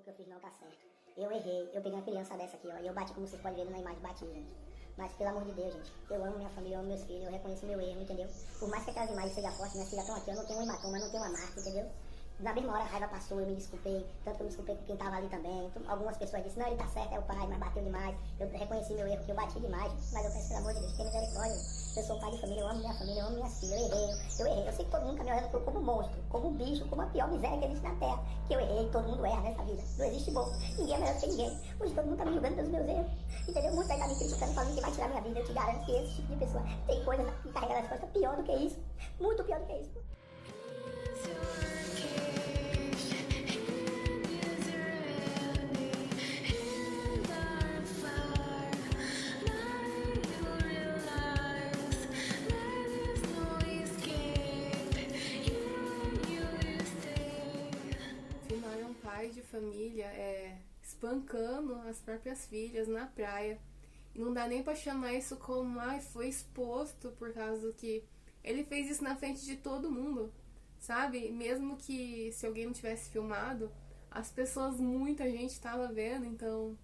que eu fiz não tá certo. Eu errei, eu peguei uma criança dessa aqui, ó, e eu bati, como vocês podem ver na imagem, bati, gente. Mas, pelo amor de Deus, gente, eu amo minha família, eu amo meus filhos, eu reconheço meu erro, entendeu? Por mais que aquelas imagens sejam fortes, minhas filhas estão aqui, eu não tenho um hematoma, eu não tenho uma marca, entendeu? Na mesma hora a raiva passou, eu me desculpei, tanto que eu me desculpei com quem tava ali também. Algumas pessoas disseram, não, ele tá certo, é o pai, mas bateu demais. Eu reconheci meu erro, que eu bati demais, mas eu peço, pelo amor de Deus, tenha misericórdia. Eu sou pai de família, eu amo minha família, eu amo minhas filhas, eu errei. Eu sei que todo mundo tá me olhando como um monstro, como um bicho, como a pior miséria que existe na Terra. Que eu errei, todo mundo erra nessa vida, não existe bom, ninguém é melhor que ninguém. Hoje todo mundo tá me julgando pelos meus erros, entendeu? Muitos aí tá me criticando, falando que vai tirar minha vida. Eu te garanto que esse tipo de pessoa tem coisas que carrega nas costas pior do que isso, muito pior do que isso. Filmaram pais de família espancando as próprias filhas na praia. E não dá nem pra chamar isso como foi exposto, por causa que ele fez isso na frente de todo mundo, sabe? Mesmo que se alguém não tivesse filmado, as pessoas, muita gente tava vendo, então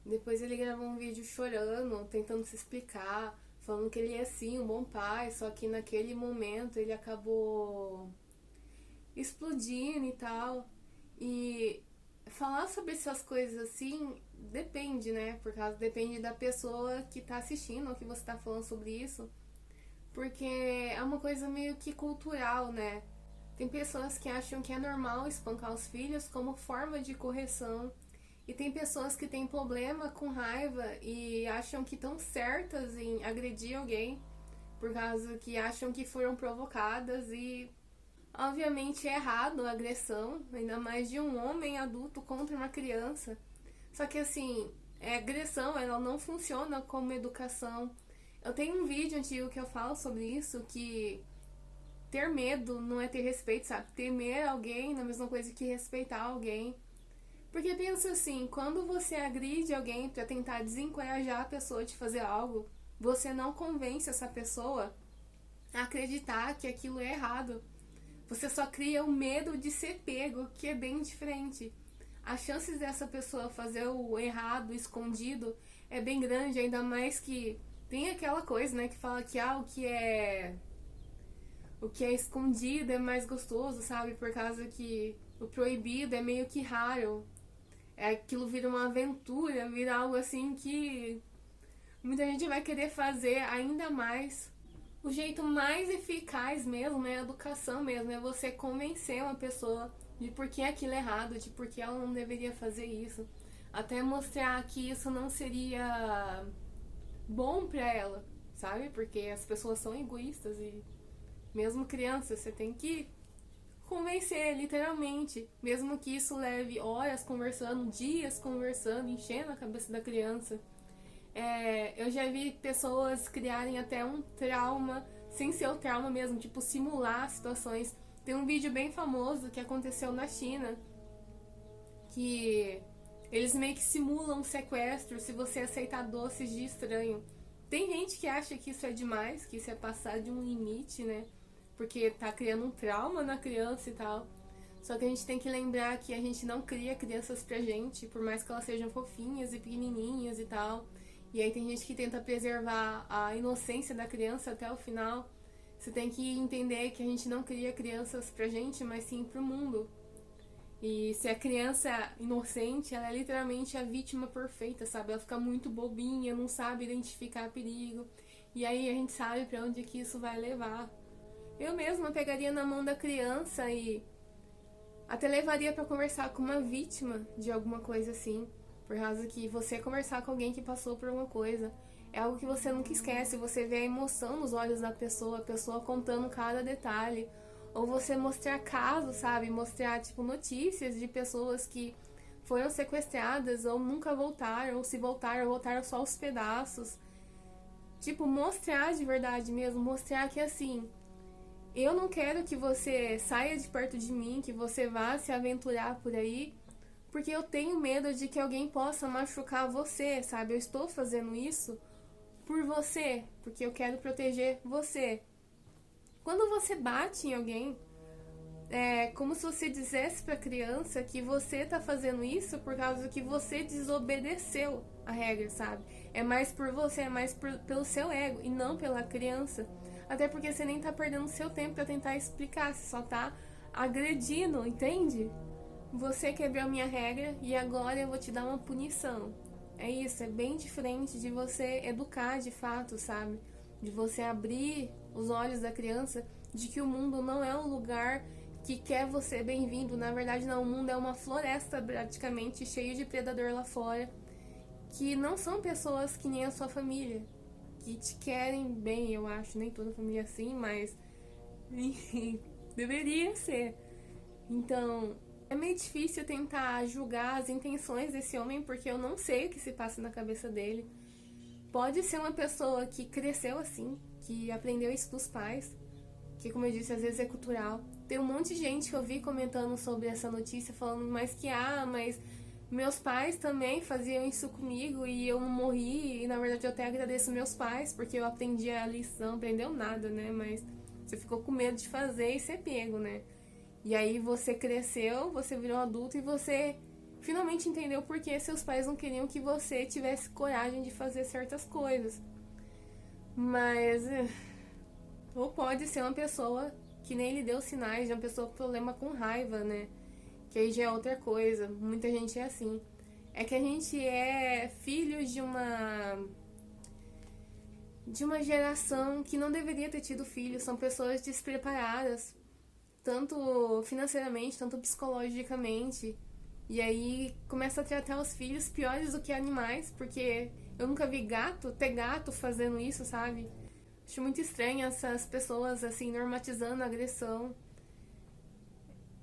depois ele gravou um vídeo chorando, tentando se explicar, falando que ele é sim um bom pai, só que naquele momento ele acabou explodindo e tal. E falar sobre essas coisas assim depende, né? Por causa depende da pessoa que tá assistindo ou que você tá falando sobre isso. Porque é uma coisa meio que cultural, né? Tem pessoas que acham que é normal espancar os filhos como forma de correção. E tem pessoas que têm problema com raiva e acham que estão certas em agredir alguém por causa que acham que foram provocadas. E obviamente é errado a agressão, ainda mais de um homem adulto contra uma criança. Só que assim, a agressão ela não funciona como educação. Eu tenho um vídeo antigo que eu falo sobre isso, que ter medo não é ter respeito, sabe? Temer alguém não é a mesma coisa que respeitar alguém. Porque pensa assim, quando você agride alguém para tentar desencorajar a pessoa de fazer algo, você não convence essa pessoa a acreditar que aquilo é errado. Você só cria o medo de ser pego, que é bem diferente. As chances dessa pessoa fazer o errado, escondido, é bem grande, ainda mais que tem aquela coisa, né, que fala que o que é escondido é mais gostoso, sabe? Por causa que o proibido é meio que raro. Aquilo vira uma aventura, vira algo assim que muita gente vai querer fazer ainda mais. O jeito mais eficaz mesmo é a educação mesmo, é você convencer uma pessoa de por que aquilo é errado, de por que ela não deveria fazer isso. Até mostrar que isso não seria bom pra ela, sabe? Porque as pessoas são egoístas e mesmo criança, você tem que convencer, literalmente. Mesmo que isso leve horas conversando, dias conversando, enchendo a cabeça da criança. Eu já vi pessoas criarem até um trauma, sem ser o trauma mesmo, tipo simular situações. Tem um vídeo bem famoso que aconteceu na China, que eles meio que simulam um sequestro se você aceitar doces de estranho. Tem gente que acha que isso é demais, que isso é passar de um limite, né? Porque tá criando um trauma na criança e tal. Só que a gente tem que lembrar que a gente não cria crianças pra gente, por mais que elas sejam fofinhas e pequenininhas e tal. E aí tem gente que tenta preservar a inocência da criança até o final. Você tem que entender que a gente não cria crianças pra gente, mas sim pro mundo. E se a criança é inocente, ela é literalmente a vítima perfeita, sabe? Ela fica muito bobinha, não sabe identificar perigo. E aí a gente sabe pra onde que isso vai levar. Eu mesma pegaria na mão da criança e até levaria pra conversar com uma vítima de alguma coisa assim. Por causa que você conversar com alguém que passou por uma coisa é algo que você nunca esquece. Você vê a emoção nos olhos da pessoa, a pessoa contando cada detalhe. Ou você mostrar casos, sabe? Mostrar, tipo, notícias de pessoas que foram sequestradas ou nunca voltaram, ou se voltaram, voltaram só aos pedaços. Tipo, mostrar de verdade mesmo, mostrar que assim, eu não quero que você saia de perto de mim, que você vá se aventurar por aí, porque eu tenho medo de que alguém possa machucar você, sabe? Eu estou fazendo isso por você, porque eu quero proteger você. Quando você bate em alguém, É como se você dissesse pra criança que você tá fazendo isso por causa que você desobedeceu a regra, sabe? É mais por você, é mais pelo seu ego e não pela criança. Até porque você nem tá perdendo seu tempo pra tentar explicar, você só tá agredindo, entende? Você quebrou a minha regra e agora eu vou te dar uma punição. É isso, é bem diferente de você educar de fato, sabe? De você abrir os olhos da criança de que o mundo não é um lugar que quer você bem-vindo. Na verdade, não, o mundo é uma floresta praticamente cheio de predador lá fora, que não são pessoas que nem a sua família, que te querem bem, eu acho. Nem toda família é assim, mas deveria ser. Então, é meio difícil tentar julgar as intenções desse homem, porque eu não sei o que se passa na cabeça dele. Pode ser uma pessoa que cresceu assim, que aprendeu isso dos pais, que, como eu disse, às vezes é cultural. Tem um monte de gente que eu vi comentando sobre essa notícia, falando mas meus pais também faziam isso comigo e eu não morri. E na verdade eu até agradeço meus pais, porque eu aprendi a lição, aprendeu nada, né? Mas você ficou com medo de fazer e ser pego, né? E aí você cresceu, você virou adulto e você finalmente entendeu por que seus pais não queriam que você tivesse coragem de fazer certas coisas. Mas... ou pode ser uma pessoa que nem lhe deu sinais, de uma pessoa com problema com raiva, né? Que aí já é outra coisa. Muita gente é assim. É que a gente é filho de uma geração que não deveria ter tido filhos. São pessoas despreparadas, tanto financeiramente, tanto psicologicamente. E aí começa a tratar os filhos piores do que animais, porque eu nunca vi ter gato fazendo isso, sabe? Acho muito estranho essas pessoas, assim, normatizando a agressão.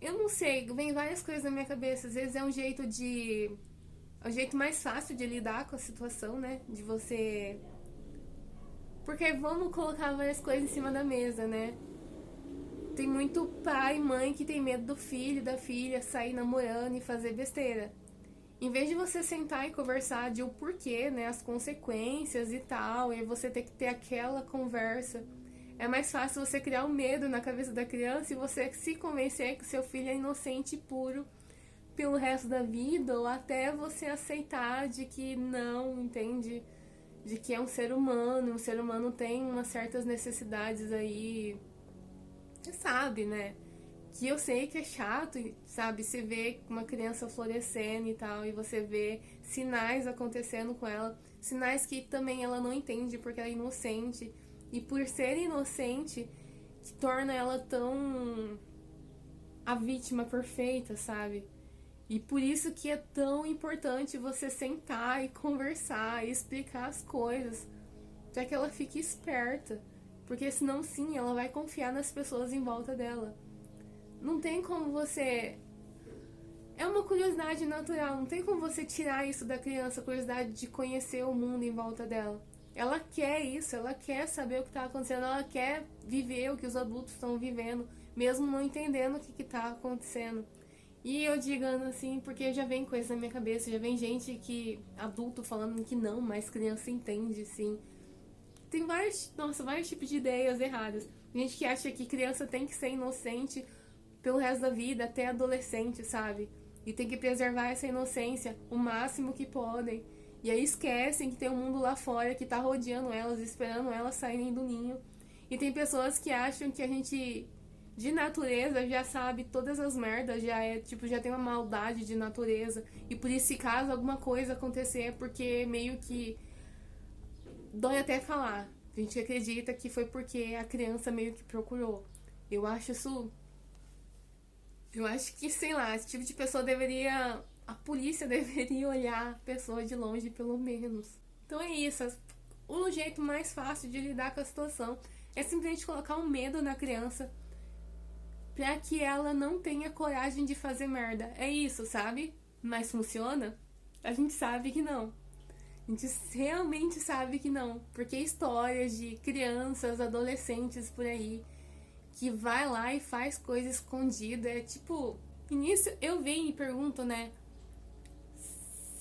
Eu não sei, vem várias coisas na minha cabeça. Às vezes é um jeito é o jeito mais fácil de lidar com a situação, né? De você... porque vamos colocar várias coisas em cima da mesa, né? Tem muito pai e mãe que tem medo do filho, da filha, sair namorando e fazer besteira. Em vez de você sentar e conversar de o porquê, né, as consequências e tal, e você ter que ter aquela conversa, é mais fácil você criar um medo na cabeça da criança e você se convencer que o seu filho é inocente e puro pelo resto da vida, ou até você aceitar de que não, entende? De que é um ser humano tem umas certas necessidades aí, você sabe, né? Que eu sei que é chato, sabe? Você vê uma criança florescendo e tal, e você vê sinais acontecendo com ela, sinais que também ela não entende porque ela é inocente, e por ser inocente, que torna ela tão a vítima perfeita, sabe? E por isso que é tão importante você sentar e conversar e explicar as coisas, para que ela fique esperta, porque senão sim, ela vai confiar nas pessoas em volta dela. Não tem como você... é uma curiosidade natural, não tem como você tirar isso da criança, a curiosidade de conhecer o mundo em volta dela. Ela quer isso, ela quer saber o que está acontecendo, ela quer viver o que os adultos estão vivendo, mesmo não entendendo o que está acontecendo. E eu digo assim, porque já vem coisa na minha cabeça, já vem gente adulto falando que não, mas criança entende, sim. Tem vários tipos de ideias erradas. Gente que acha que criança tem que ser inocente pelo resto da vida, até adolescente, sabe? E tem que preservar essa inocência o máximo que podem. E aí esquecem que tem um mundo lá fora que tá rodeando elas, esperando elas saírem do ninho. E tem pessoas que acham que a gente, de natureza, já sabe todas as merdas, já tem uma maldade de natureza. E por isso, se caso alguma coisa acontecer, é porque meio que dói até falar. A gente acredita que foi porque a criança meio que procurou. Eu acho que, sei lá, esse tipo de pessoa deveria... a polícia deveria olhar a pessoa de longe, pelo menos. Então é isso. O jeito mais fácil de lidar com a situação é simplesmente colocar um medo na criança pra que ela não tenha coragem de fazer merda. É isso, sabe? Mas funciona? A gente sabe que não. A gente realmente sabe que não. Porque histórias de crianças, adolescentes por aí que vai lá e faz coisa escondida. É tipo... Início eu venho e pergunto, né?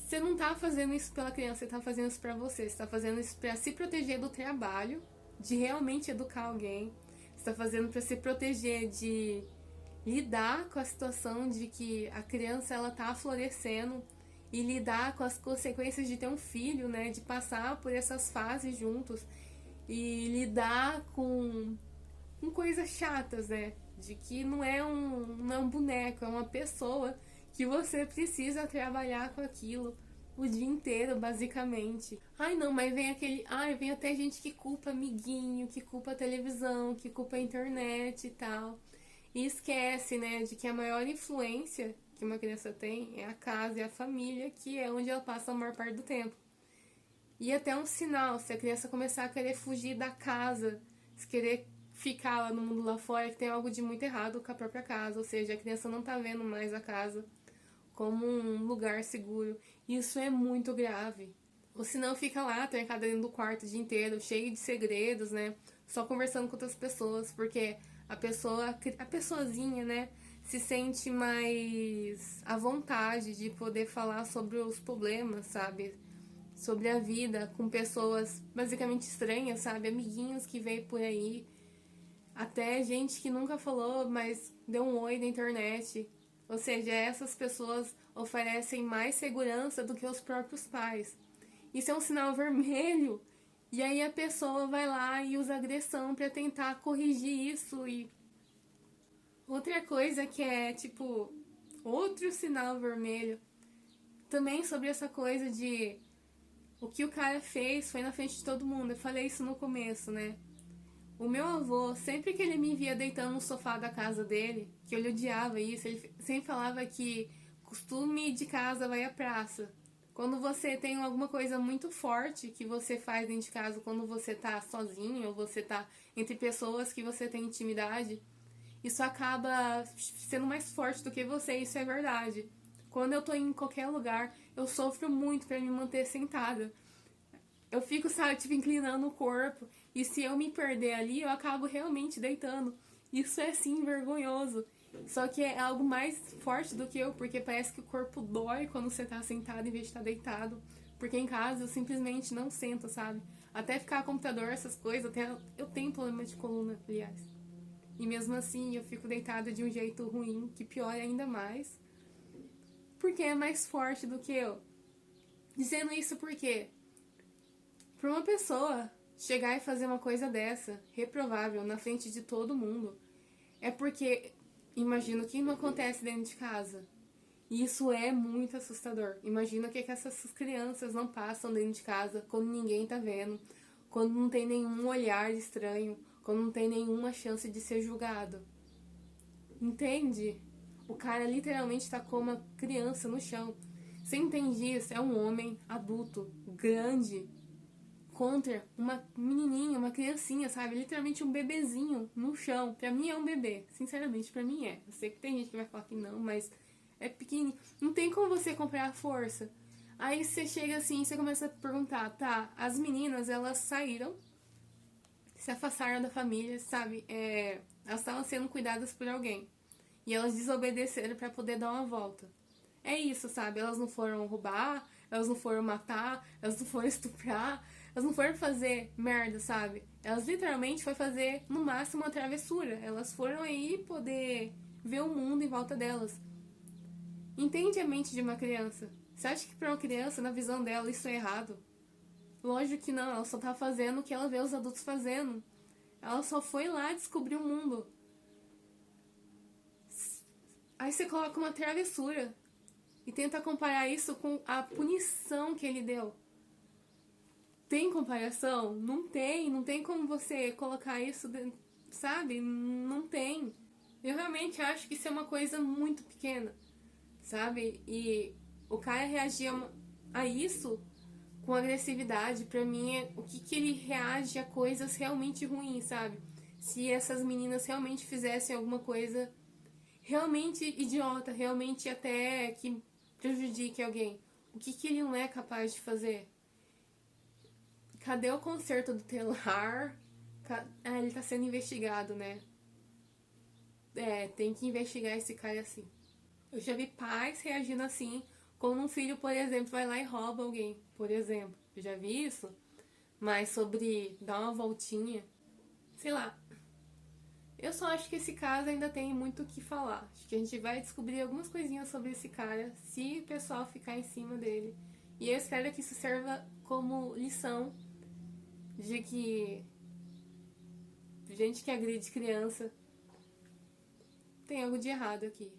Você não tá fazendo isso pela criança, você tá fazendo isso pra você. Você tá fazendo isso pra se proteger do trabalho, de realmente educar alguém. Você tá fazendo pra se proteger de lidar com a situação de que a criança ela tá florescendo e lidar com as consequências de ter um filho, né, de passar por essas fases juntos e lidar com coisas chatas, né, de que não é um boneco, é uma pessoa que você precisa trabalhar com aquilo o dia inteiro, basicamente. Ai, não, mas vem aquele... Ai, vem até gente que culpa amiguinho, que culpa a televisão, que culpa a internet e tal. E esquece, né, de que a maior influência que uma criança tem é a casa e a família, que é onde ela passa a maior parte do tempo. E até um sinal, se a criança começar a querer fugir da casa, se querer ficar lá no mundo lá fora, que tem algo de muito errado com a própria casa, ou seja, a criança não tá vendo mais a casa como um lugar seguro. Isso é muito grave. Ou se não, fica lá, trancada dentro do quarto o dia inteiro, cheio de segredos, né? Só conversando com outras pessoas, porque a pessoazinha, né, se sente mais à vontade de poder falar sobre os problemas, sabe? Sobre a vida com pessoas basicamente estranhas, sabe? Amiguinhos que veio por aí, até gente que nunca falou, mas deu um oi na internet. Ou seja, essas pessoas oferecem mais segurança do que os próprios pais. Isso é um sinal vermelho. E aí a pessoa vai lá e usa agressão para tentar corrigir isso. E outra coisa que é, tipo, outro sinal vermelho, também sobre essa coisa de o que o cara fez foi na frente de todo mundo. Eu falei isso no começo, né? O meu avô, sempre que ele me via deitando no sofá da casa dele, que eu odiava isso, ele sempre falava que costume de casa vai à praça. Quando você tem alguma coisa muito forte que você faz dentro de casa, quando você tá sozinho ou você tá entre pessoas que você tem intimidade, isso acaba sendo mais forte do que você, isso é verdade. Quando eu tô em qualquer lugar, eu sofro muito pra me manter sentada. Eu fico, sabe, tipo, inclinando o corpo. E se eu me perder ali, eu acabo realmente deitando. Isso é, sim, vergonhoso. Só que é algo mais forte do que eu, porque parece que o corpo dói quando você tá sentado em vez de estar deitado. Porque em casa eu simplesmente não sento, sabe? Até ficar computador, essas coisas, eu tenho problema de coluna, aliás. E mesmo assim eu fico deitada de um jeito ruim, que piora ainda mais. Porque é mais forte do que eu. Dizendo isso porque... Para uma pessoa chegar e fazer uma coisa dessa, reprovável, na frente de todo mundo, é porque, imagino que não acontece dentro de casa. E isso é muito assustador. Imagina o que essas crianças não passam dentro de casa, quando ninguém tá vendo, quando não tem nenhum olhar estranho, quando não tem nenhuma chance de ser julgado. Entende? O cara literalmente tacou uma criança no chão. Você entende isso? É um homem adulto, grande, contra uma menininha, uma criancinha, sabe? Literalmente um bebezinho no chão. Pra mim é um bebê. Sinceramente, pra mim é. Eu sei que tem gente que vai falar que não, mas é pequenininho. Não tem como você comprar a força. Aí você chega assim, você começa a perguntar, tá, as meninas, elas saíram, se afastaram da família, sabe? Elas estavam sendo cuidadas por alguém. E elas desobedeceram pra poder dar uma volta. É isso, sabe? Elas não foram roubar, elas não foram matar, elas não foram estuprar, elas não foram fazer merda, sabe? Elas literalmente foram fazer, no máximo, uma travessura. Elas foram aí poder ver o mundo em volta delas. Entende a mente de uma criança? Você acha que pra uma criança, na visão dela, isso é errado? Lógico que não, ela só tá fazendo o que ela vê os adultos fazendo. Ela só foi lá descobrir o mundo. Aí você coloca uma travessura e tenta comparar isso com a punição que ele deu. Tem comparação? Não tem. Não tem como você colocar isso, sabe? Não tem. Eu realmente acho que isso é uma coisa muito pequena, sabe? E o cara reagir a isso com agressividade, pra mim, é o que ele reage a coisas realmente ruins, sabe? Se essas meninas realmente fizessem alguma coisa realmente idiota, realmente até que prejudique alguém, o que ele não é capaz de fazer? Cadê o concerto do telar? Ele tá sendo investigado, né? Tem que investigar esse cara assim. Eu já vi pais reagindo assim, quando um filho, por exemplo, vai lá e rouba alguém, por exemplo. Eu já vi isso, mas sobre dar uma voltinha, sei lá. Eu só acho que esse caso ainda tem muito o que falar. Acho que a gente vai descobrir algumas coisinhas sobre esse cara se o pessoal ficar em cima dele. E eu espero que isso serva como lição de que gente que agride criança tem algo de errado aqui.